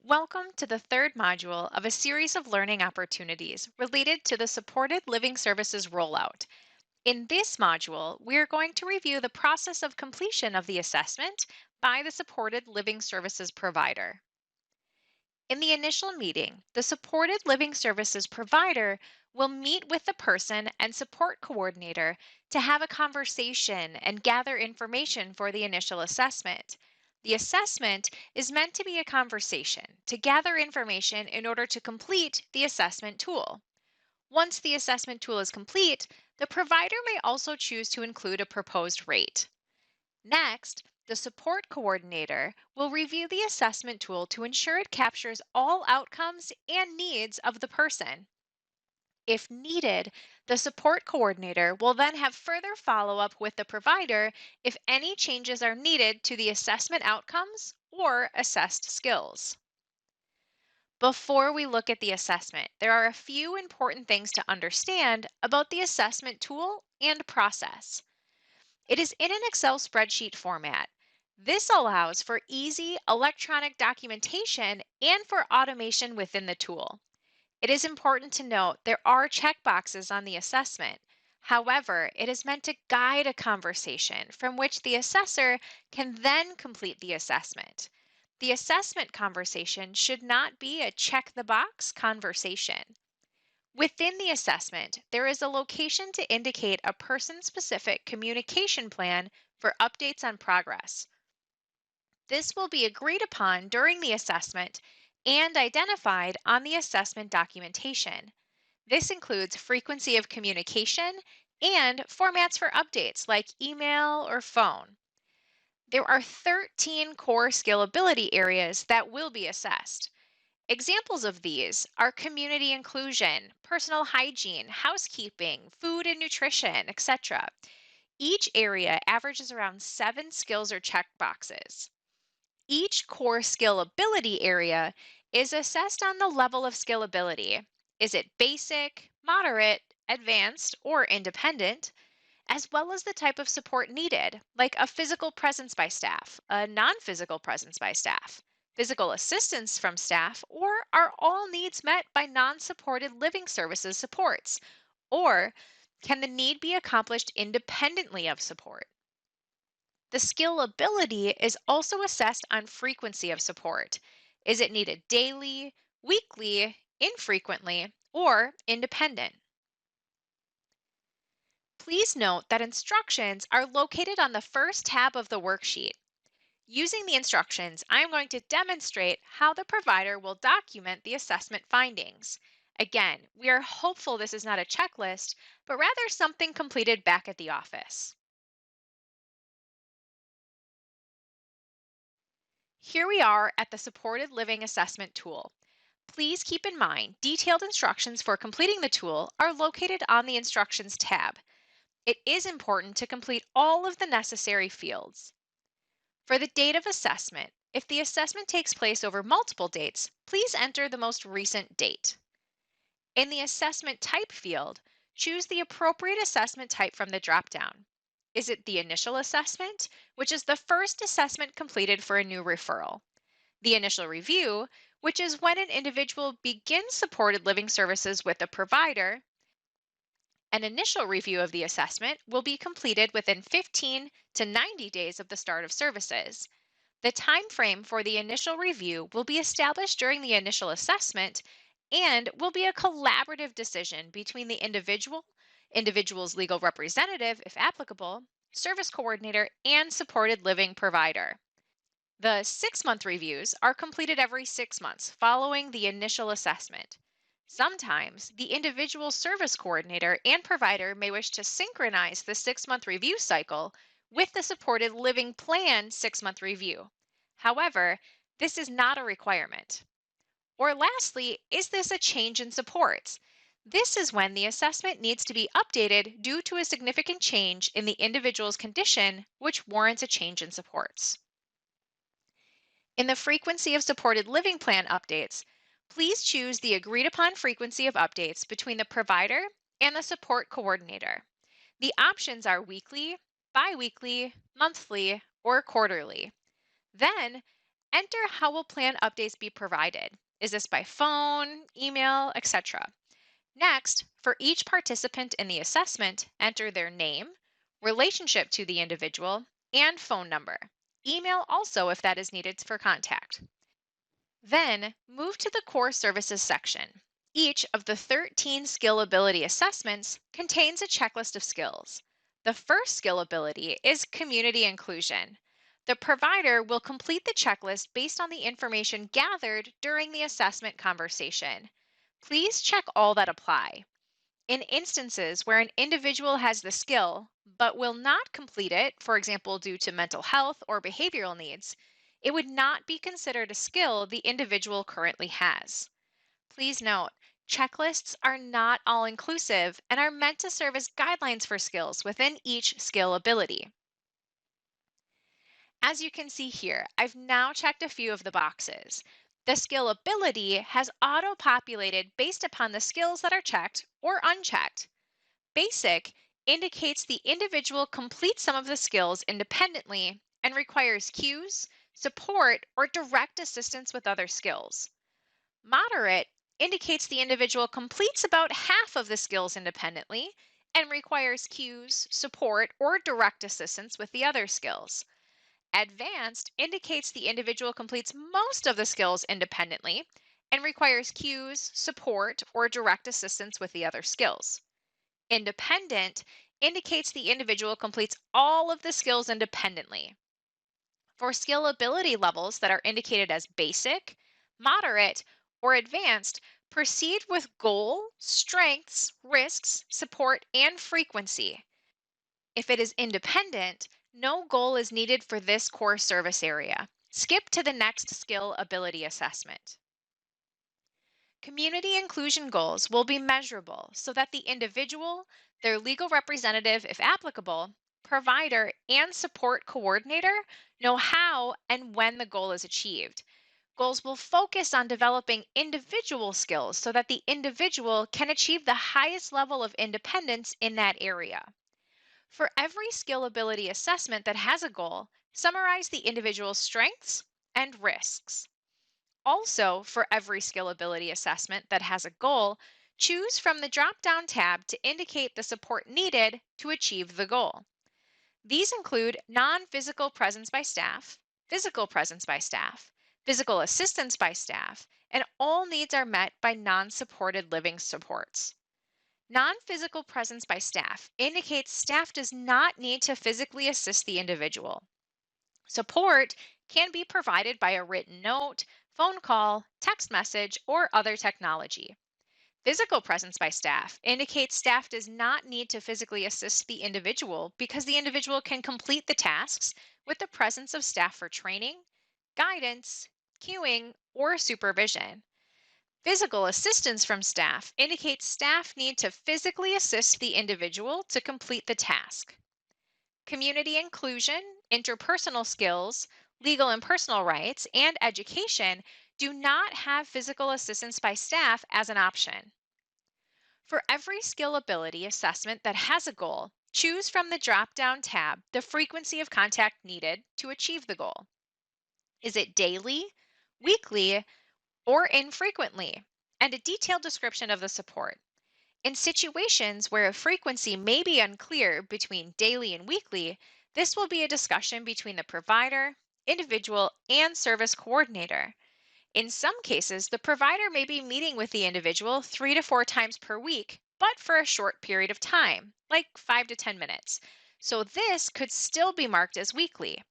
Welcome to the third module of a series of learning opportunities related to the Supported Living Services rollout. In this module, we are going to review the process of completion of the assessment by the Supported Living Services provider. In the initial meeting, the Supported Living Services provider will meet with the person and support coordinator to have a conversation and gather information for the initial assessment. The assessment is meant to be a conversation to gather information in order to complete the assessment tool. Once the assessment tool is complete, the provider may also choose to include a proposed rate. Next, the support coordinator will review the assessment tool to ensure it captures all outcomes and needs of the person. If needed, the support coordinator will then have further follow up with the provider if any changes are needed to the assessment outcomes or assessed skills. Before we look at the assessment, there are a few important things to understand about the assessment tool and process. It is in an Excel spreadsheet format. This allows for easy electronic documentation and for automation within the tool. It is important to note there are checkboxes on the assessment. However, it is meant to guide a conversation from which the assessor can then complete the assessment. The assessment conversation should not be a check the box conversation. Within the assessment, there is a location to indicate a person-specific communication plan for updates on progress. This will be agreed upon during the assessment and identified on the assessment documentation. This includes frequency of communication and formats for updates like email or phone. There are 13 core skill ability areas that will be assessed. Examples of these are community inclusion, personal hygiene, housekeeping, food and nutrition, etc. Each area averages around 7 skills or check boxes. Each core skill ability area is assessed on the level of skill ability. Is it basic, moderate, advanced, or independent? As well as the type of support needed, like a physical presence by staff, a non physical presence by staff, physical assistance from staff, or are all needs met by non supported living services supports? Or can the need be accomplished independently of support? The skill ability is also assessed on frequency of support. Is it needed daily, weekly, infrequently, or independent? Please note that instructions are located on the first tab of the worksheet. Using the instructions, I am going to demonstrate how the provider will document the assessment findings. Again, we are hopeful this is not a checklist, but rather something completed back at the office. Here we are at the Supported Living Assessment tool. Please keep in mind, detailed instructions for completing the tool are located on the Instructions tab. It is important to complete all of the necessary fields. For the date of assessment, if the assessment takes place over multiple dates, please enter the most recent date. In the Assessment Type field, choose the appropriate assessment type from the drop-down. Is it the initial assessment, which is the first assessment completed for a new referral? The initial review, which is when an individual begins supported living services with a provider. An initial review of the assessment will be completed within 15 to 90 days of the start of services. The time frame for the initial review will be established during the initial assessment and will be a collaborative decision between the individual's legal representative, if applicable, service coordinator, and supported living provider. The 6-month reviews are completed every 6 months following the initial assessment. Sometimes the individual service coordinator and provider may wish to synchronize the 6-month review cycle with the supported living plan 6-month review. However, this is not a requirement. Or lastly, is this a change in supports? This is when the assessment needs to be updated due to a significant change in the individual's condition, which warrants a change in supports. In the frequency of supported living plan updates, please choose the agreed upon frequency of updates between the provider and the support coordinator. The options are weekly, bi-weekly, monthly, or quarterly. Then, enter how will plan updates be provided. Is this by phone, email, etc.? Next, for each participant in the assessment, enter their name, relationship to the individual, and phone number. Email also if that is needed for contact. Then, move to the Core Services section. Each of the 13 skill ability assessments contains a checklist of skills. The first skill ability is community inclusion. The provider will complete the checklist based on the information gathered during the assessment conversation. Please check all that apply. In instances where an individual has the skill but will not complete it, for example, due to mental health or behavioral needs, it would not be considered a skill the individual currently has. Please note, checklists are not all inclusive and are meant to serve as guidelines for skills within each skill ability. As you can see here, I've now checked a few of the boxes. The skill ability has auto-populated based upon the skills that are checked or unchecked. Basic indicates the individual completes some of the skills independently and requires cues, support, or direct assistance with other skills. Moderate indicates the individual completes about half of the skills independently and requires cues, support, or direct assistance with the other skills. Advanced indicates the individual completes most of the skills independently and requires cues, support, or direct assistance with the other skills. Independent indicates the individual completes all of the skills independently. For skill ability levels that are indicated as basic, moderate, or advanced, proceed with goal, strengths, risks, support, and frequency. If it is independent, no goal is needed for this core service area. Skip to the next skill ability assessment. Community inclusion goals will be measurable so that the individual, their legal representative if applicable, provider, and support coordinator know how and when the goal is achieved. Goals will focus on developing individual skills so that the individual can achieve the highest level of independence in that area. For every skill ability assessment that has a goal, summarize the individual's strengths and risks. Also, for every skill ability assessment that has a goal, choose from the drop down tab to indicate the support needed to achieve the goal. These include non physical presence by staff, physical presence by staff, physical assistance by staff, and all needs are met by non supported living supports. Non physical presence by staff indicates staff does not need to physically assist the individual. Support can be provided by a written note, phone call, text message, or other technology. Physical presence by staff indicates staff does not need to physically assist the individual because the individual can complete the tasks with the presence of staff for training, guidance, cueing, or supervision. Physical assistance from staff indicates staff need to physically assist the individual to complete the task. Community inclusion, interpersonal skills, legal and personal rights, and education do not have physical assistance by staff as an option. For every skill ability assessment that has a goal, choose from the drop down tab the frequency of contact needed to achieve the goal. Is it daily, weekly, or infrequently? And a detailed description of the support. In situations where a frequency may be unclear between daily and weekly, this will be a discussion between the provider, individual, and service coordinator. In some cases, the provider may be meeting with the individual 3 to 4 times per week, but for a short period of time, like 5 to 10 minutes. So this could still be marked as weekly.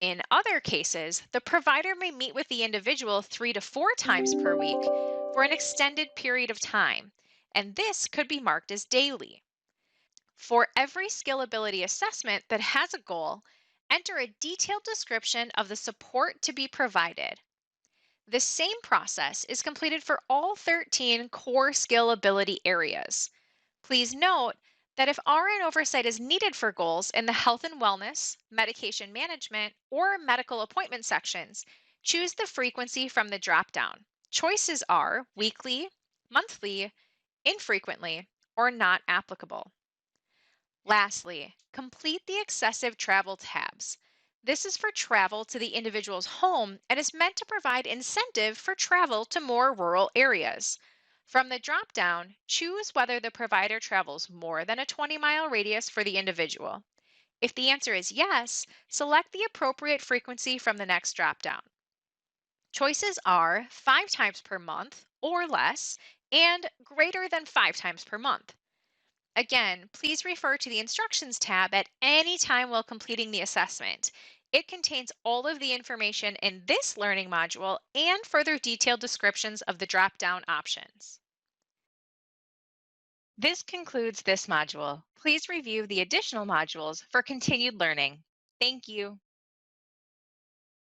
In other cases, the provider may meet with the individual 3 to 4 times per week for an extended period of time, and this could be marked as daily. For every skill ability assessment that has a goal, enter a detailed description of the support to be provided. The same process is completed for all 13 core skill ability areas. Please note that if RN oversight is needed for goals in the health and wellness, medication management, or medical appointment sections, choose the frequency from the drop-down. Choices are weekly, monthly, infrequently, or not applicable. Lastly, complete the excessive travel tabs. This is for travel to the individual's home and is meant to provide incentive for travel to more rural areas. From the drop down, choose whether the provider travels more than a 20-mile radius for the individual. If the answer is yes, select the appropriate frequency from the next drop down. Choices are 5 times per month or less and greater than 5 times per month. Again, please refer to the Instructions tab at any time while completing the assessment. It contains all of the information in this learning module and further detailed descriptions of the drop-down options. This concludes this module. Please review the additional modules for continued learning. Thank you.